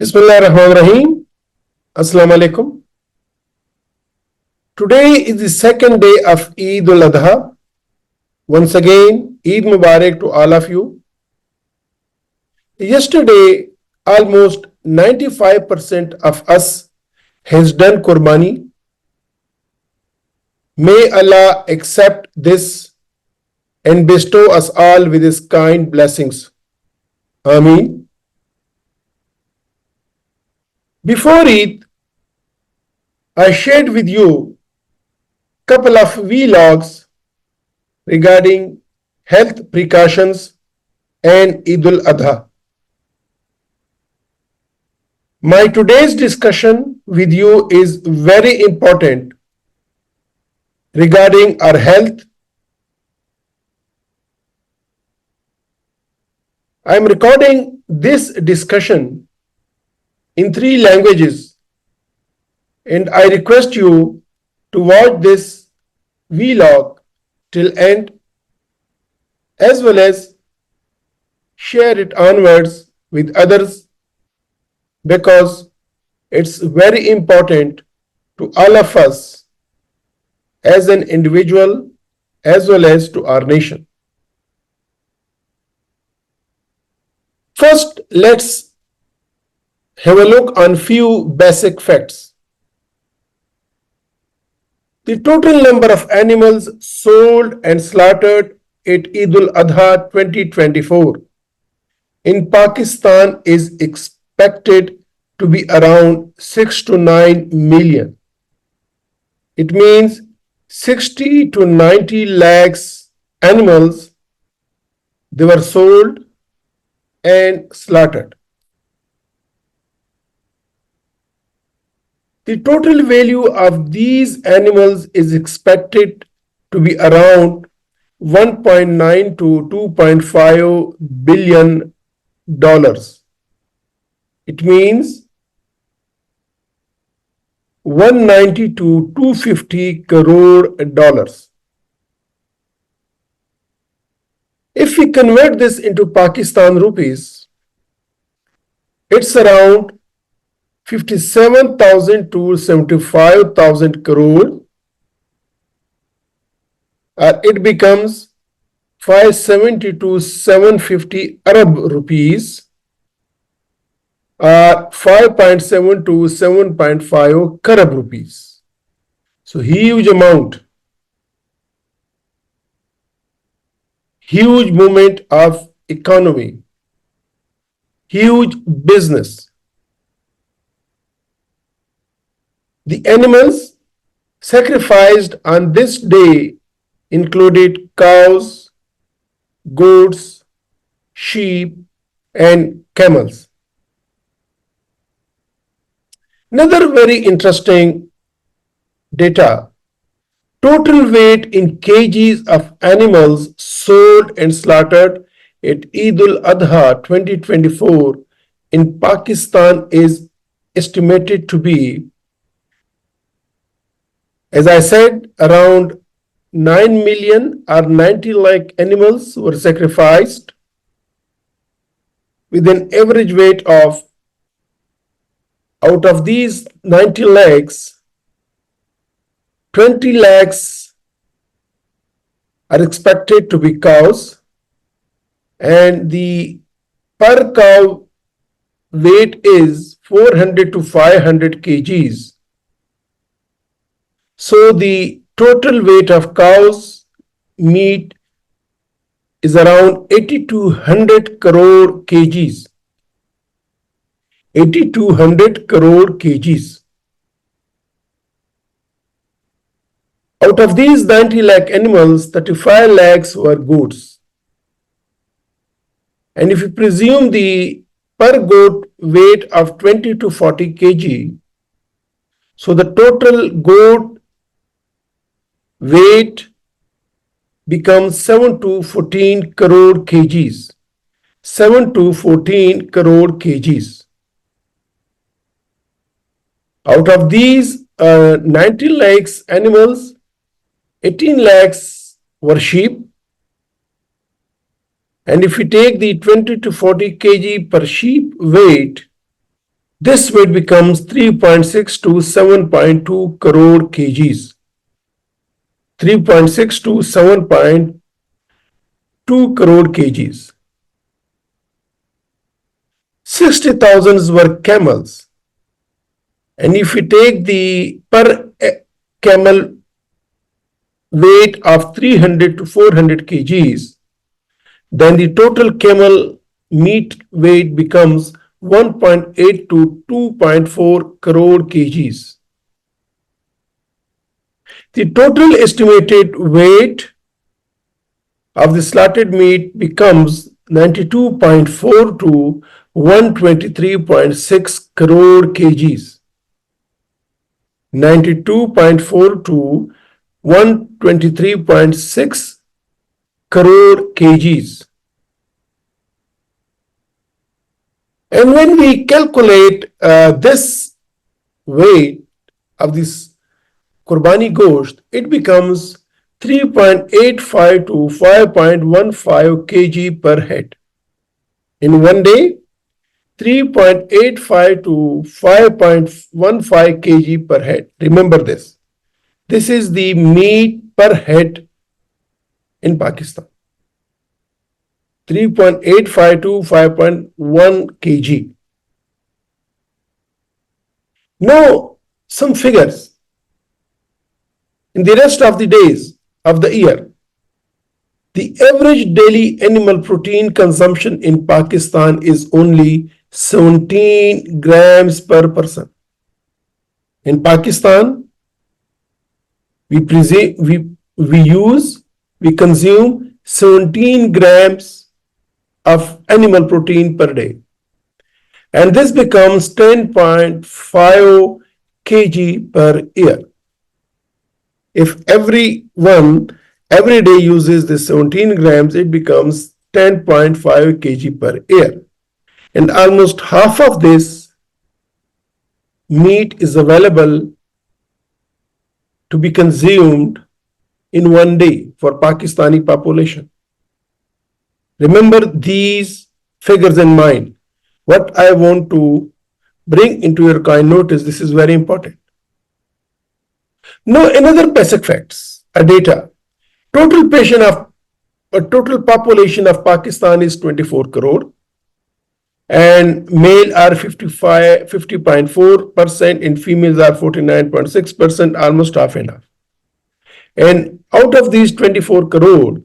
Bismillahirrahmanirrahim. Assalamu alaikum. Today is the second day of Eid-Ul-Adha. Once again, Eid Mubarak to all of you. Yesterday, almost 95% of us has done Qurbani. May Allah accept this and bestow us all with His kind blessings. Ameen. Before Eid, I shared with you a couple of vlogs regarding health precautions and Eid-Ul-Adha. My today's discussion with you is very important regarding our health. I am recording this discussion in 3 languages, and I request you to watch this vlog till end, as well as share it onwards with others, because it's very important to all of us as an individual as well as to our nation. First, let's have a look on few basic facts. The total number of animals sold and slaughtered at Eid-Ul-Adha 2024 in Pakistan is expected to be around 6 to 9 million. It means 60 to 90 lakhs animals they were sold and slaughtered. The total value of these animals is expected to be around 1.9 to 2.5 billion dollars. It means 190 to 250 crore dollars. If we convert this into Pakistan rupees, it's around 57,000 to 75,000 crore. It becomes 570 to 750 Arab rupees, 5.7 to 7.5 crore rupees. So huge amount, huge movement of economy, huge business. The animals sacrificed on this day included cows, goats, sheep, and camels. Another very interesting data: total weight in kgs of animals sold and slaughtered at Eid-Ul-Adha 2024 in Pakistan is estimated to be, as I said, around 9 million or 90 lakh animals were sacrificed with an average weight of, out of these 90 lakhs, 20 lakhs are expected to be cows, and the per cow weight is 400 to 500 kgs. So the total weight of cows meat is around 8,200 crore kgs. 8,200 crore kgs. Out of these 90 lakh animals, 35 lakhs were goats. And if you presume the per goat weight of 20 to 40 kg, so the total goat weight becomes 7 to 14 crore kgs. 7 to 14 crore kgs. Out of these 90 lakhs animals, 18 lakhs were sheep. And if we take the 20 to 40 kg per sheep weight, this weight becomes 3.6 to 7.2 crore kgs. 3.6 to 7.2 crore kgs. 60,000 were camels. And if we take the per camel weight of 300 to 400 kgs, then the total camel meat weight becomes 1.8 to 2.4 crore kgs. The total estimated weight of the slaughtered meat becomes 92.4 to 123.6 crore kgs. 92.4 to 123.6 crore kgs. And when we calculate this weight of this Qurbani Gosht, it becomes 3.85 to 5.15 kg per head. In one day, 3.85 to 5.15 kg per head. Remember this. This is the meat per head in Pakistan. 3.85 to 5.1 kg. Now, some figures. In the rest of the days of the year, the average daily animal protein consumption in Pakistan is only 17 grams per person. In Pakistan, we consume 17 grams of animal protein per day. And this becomes 10.5 kg per year. If everyone every day uses the 17 grams, it becomes 10.5 kg per year. And almost half of this meat is available to be consumed in one day for Pakistani population. Remember these figures in mind. What I want to bring into your kind notice, this is very important. Now, another basic facts, data. Total population of Pakistan is 24 crore. And male are 50.4% and females are 49.6%, almost half and half. And out of these 24 crore,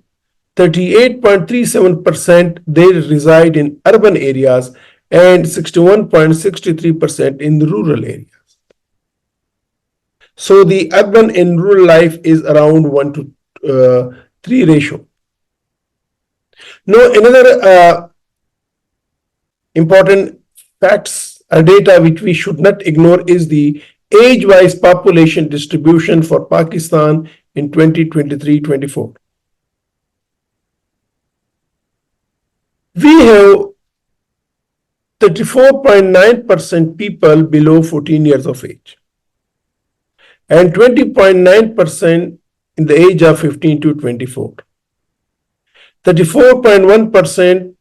38.37% they reside in urban areas and 61.63% in the rural areas. So the urban and rural life is around 1 to 3 ratio. Now, another important facts or data which we should not ignore is the age-wise population distribution for Pakistan in 2023-24. We have 34.9% people below 14 years of age and 20.9% in the age of 15 to 24. 34.1%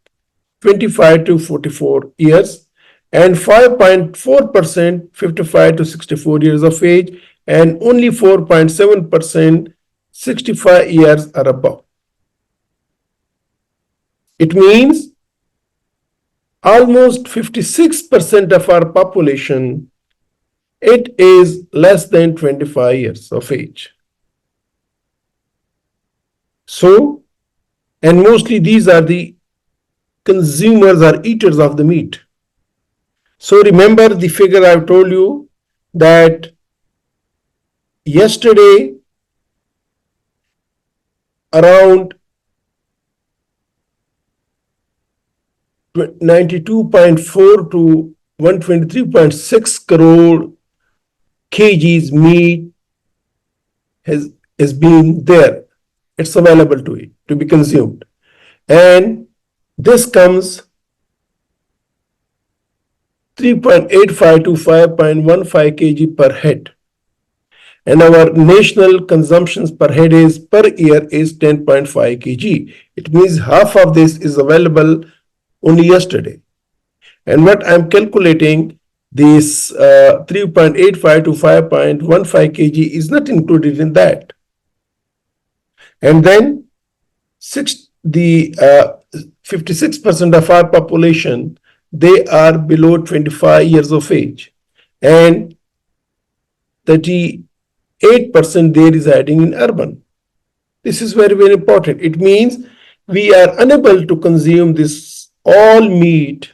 25 to 44 years and 5.4% 55 to 64 years of age and only 4.7% 65 years or above. It means almost 56% of our population, it is less than 25 years of age. So, and mostly these are the consumers or eaters of the meat. So remember the figure I've told you that yesterday around 92.4 to 123.6 crore kgs meat has been there. It's available to be consumed. And this comes 3.85 to 5.15 kg per head. And our national consumptions per head is per year is 10.5 kg. It means half of this is available only yesterday. And what I'm calculating, This 3.85 to 5.15 kg is not included in that. And then the 56% of our population, they are below 25 years of age, and 38% they residing in urban. This is very, very important. It means we are unable to consume this all meat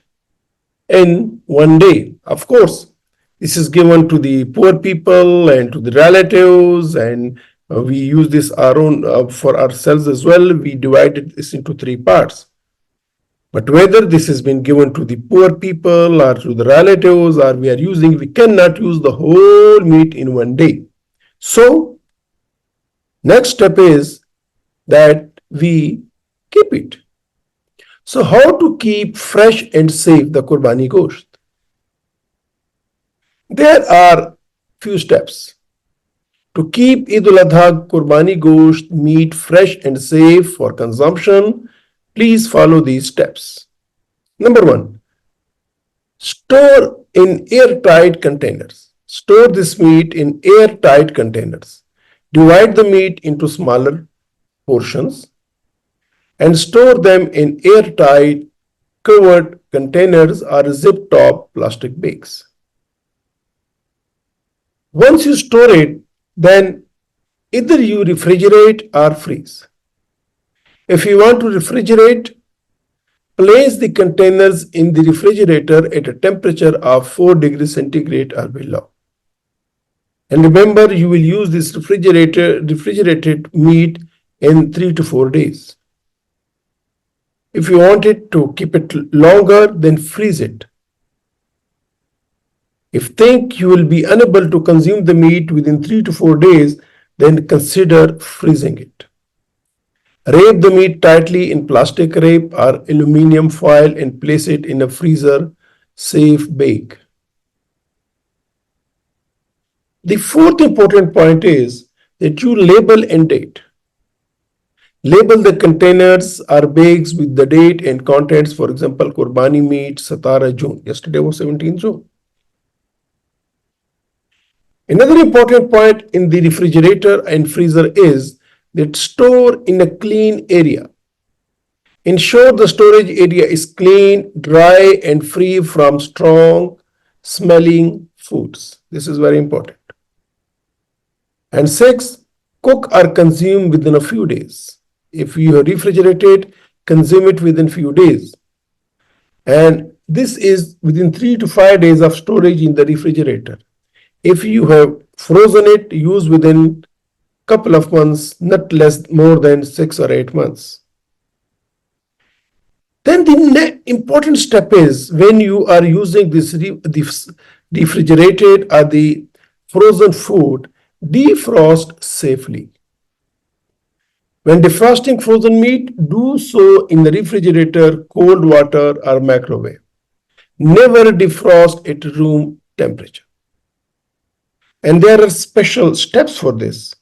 in one day. Of course, this is given to the poor people and to the relatives, and we use this our own for ourselves as well. We divided this into three parts. But whether this has been given to the poor people or to the relatives, or we cannot use the whole meat in one day. So, next step is that we keep it. So, how to keep fresh and safe the Qurbani Gosht? There are few steps. To keep Eid-Ul-Adha Qurbani Gosht meat fresh and safe for consumption, please follow these steps. Number one, store in airtight containers. Store this meat in airtight containers. Divide the meat into smaller portions and store them in airtight covered containers or zip-top plastic bags. Once you store it, then either you refrigerate or freeze. If you want to refrigerate, place the containers in the refrigerator at a temperature of 4 degrees centigrade or below. And remember, you will use this refrigerated meat in 3 to 4 days. If you want it to keep it longer, then freeze it. If you think you will be unable to consume the meat within 3 to 4 days, then consider freezing it. Wrap the meat tightly in plastic wrap or aluminum foil and place it in a freezer safe bag. The fourth important point is that you label and date. Label the containers or bags with the date and contents. For example, Qurbani meat, Satara, June. Yesterday was 17th June. Another important point in the refrigerator and freezer is that store in a clean area. Ensure the storage area is clean, dry, and free from strong smelling foods. This is very important. And 6, cook or consume within a few days. If you refrigerate it, consume it within few days. And this is within 3 to 5 days of storage in the refrigerator. If you have frozen it, use within couple of months, not more than 6 or 8 months. Then the important step is when you are using this refrigerated or the frozen food, defrost safely. When defrosting frozen meat, do so in the refrigerator, cold water, or microwave. Never defrost at room temperature. And there are special steps for this,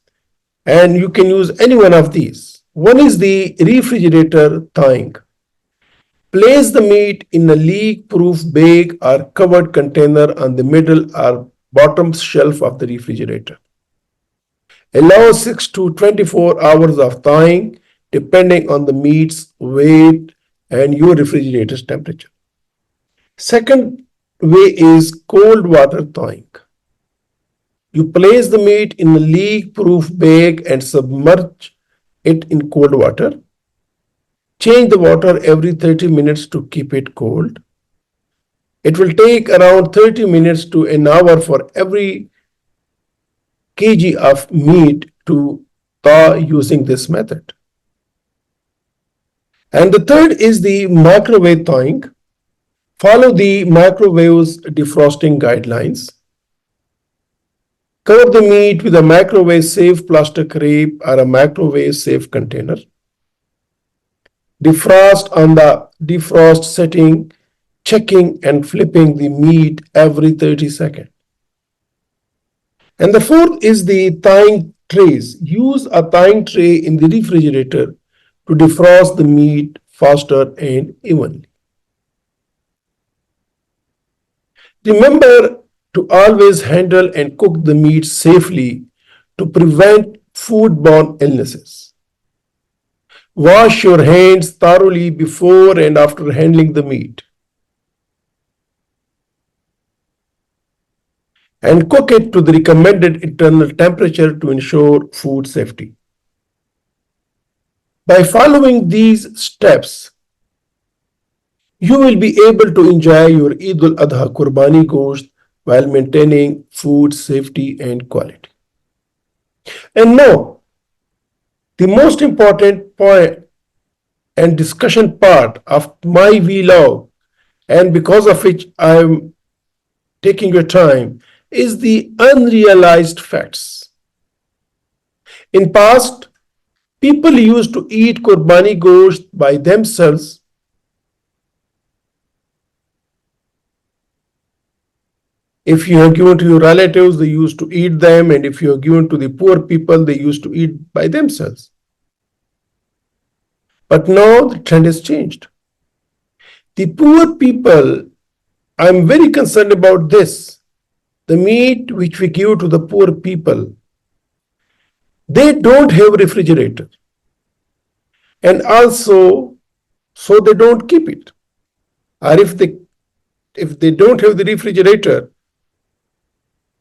and you can use any one of these. One is the refrigerator thawing. Place the meat in a leak-proof bag or covered container on the middle or bottom shelf of the refrigerator. Allow 6 to 24 hours of thawing depending on the meat's weight and your refrigerator's temperature. Second way is cold water thawing. You place the meat in a leak-proof bag and submerge it in cold water. Change the water every 30 minutes to keep it cold. It will take around 30 minutes to an hour for every kg of meat to thaw using this method. And the third is the microwave thawing. Follow the microwave's defrosting guidelines. Cover the meat with a microwave-safe plastic wrap or a microwave-safe container. Defrost on the defrost setting, checking and flipping the meat every 30 seconds. And the fourth is the thawing trays. Use a thawing tray in the refrigerator to defrost the meat faster and evenly. Remember to always handle and cook the meat safely to prevent foodborne illnesses. Wash your hands thoroughly before and after handling the meat. And cook it to the recommended internal temperature to ensure food safety. By following these steps, you will be able to enjoy your Eid-Ul-Adha Qurbani Gosht while maintaining food safety and quality. And now, the most important point and discussion part of my vlog, and because of which I'm taking your time, is the unrealized facts. In past, people used to eat Qurbani Gosht by themselves. If you have given to your relatives, they used to eat them, and if you have given to the poor people, they used to eat by themselves. But now the trend has changed. The poor people, I'm very concerned about this. The meat which we give to the poor people, they don't have refrigerator. And also, so they don't keep it. Or if they don't have the refrigerator,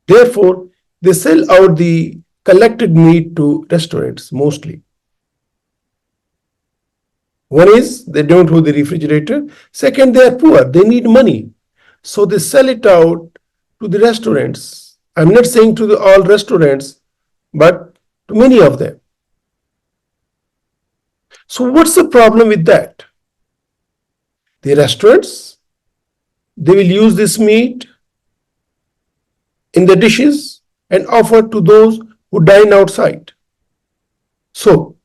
therefore, they sell out the collected meat to restaurants mostly. One is they don't have the refrigerator. Second, they are poor. They need money. So they sell it out to the restaurants. I'm not saying to all restaurants, but to many of them. So what's the problem with that? The restaurants, they will use this meat in the dishes and offer to those who dine outside. So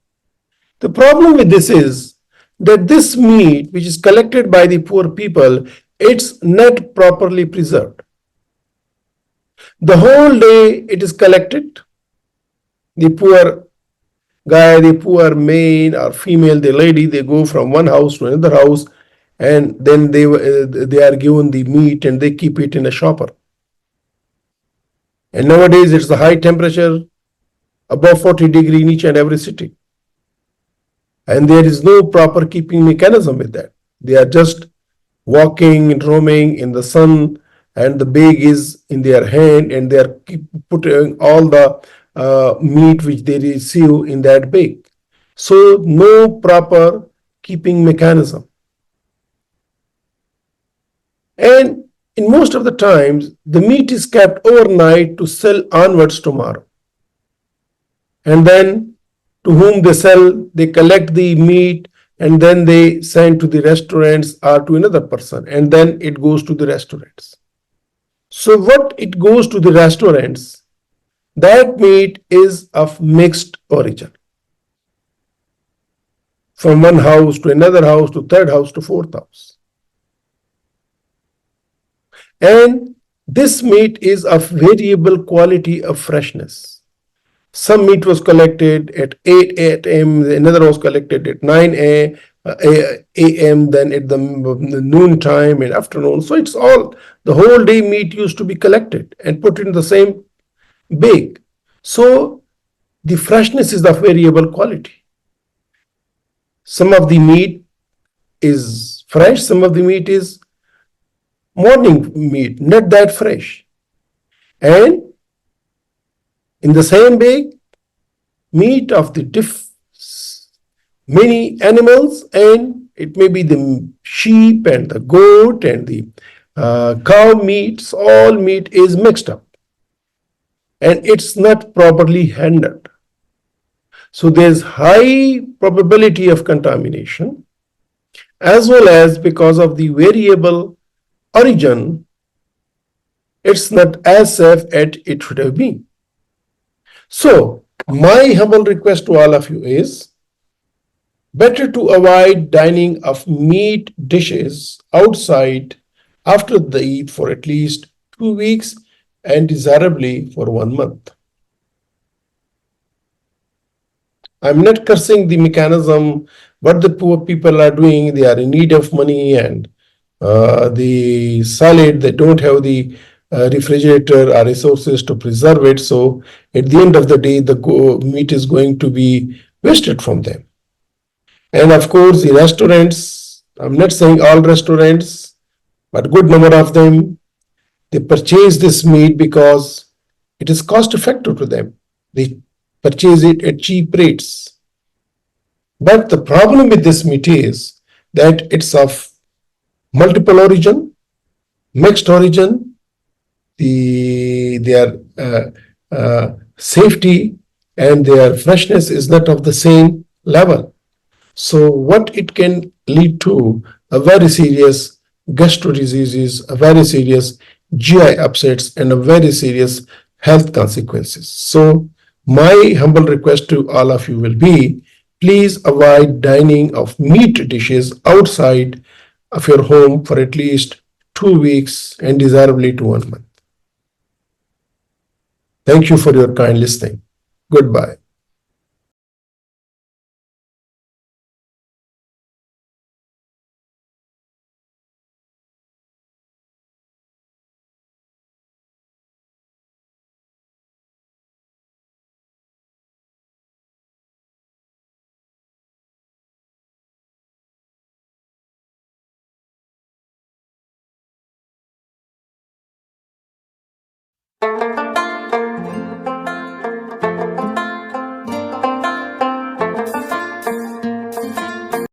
the problem with this is that this meat which is collected by the poor people, it's not properly preserved. The whole day it is collected. The poor guy, the poor man or female, the lady, they go from one house to another house, and then they are given the meat and they keep it in a shopper. And nowadays it's the high temperature, above 40 degrees in each and every city. And there is no proper keeping mechanism with that. They are just walking and roaming in the sun, and the bag is in their hand, and they are putting all the meat which they receive in that bag. So no proper keeping mechanism. And in most of the times, the meat is kept overnight to sell onwards tomorrow. And then to whom they sell, they collect the meat and then they send to the restaurants or to another person, and then it goes to the restaurants. So what it goes to the restaurants, that meat is of mixed origin. From one house to another house to third house to fourth house. And this meat is of variable quality of freshness. Some meat was collected at 8 a.m., another was collected at 9 a.m., then at the noon time and afternoon. So it's all, the whole day meat used to be collected and put in the same bag. So the freshness is of variable quality. Some of the meat is fresh, some of the meat is morning meat, not that fresh. And in the same bag, meat of the many animals, and it may be the sheep and the goat and the cow meats, all meat is mixed up. And it's not properly handled. So there's high probability of contamination, as well as because of the variable origin, it's not as safe as it should have been. So my humble request to all of you is better to avoid dining of meat dishes outside after the Eid for at least 2 weeks and desirably for 1 month. I'm not cursing the mechanism, what the poor people are doing. They are in need of money and the salad, they don't have the refrigerator or resources to preserve it. So at the end of the day, the meat is going to be wasted from them. And of course, the restaurants, I'm not saying all restaurants, but good number of them, they purchase this meat because it is cost effective to them. They purchase it at cheap rates. But the problem with this meat is that it's of multiple origin, mixed origin, their safety and their freshness is not of the same level. So what it can lead to a very serious gastro diseases, a very serious GI upsets, and a very serious health consequences. So my humble request to all of you will be, please avoid dining of meat dishes outside of your home for at least 2 weeks and desirably to 1 month. Thank you for your kind listening. Goodbye.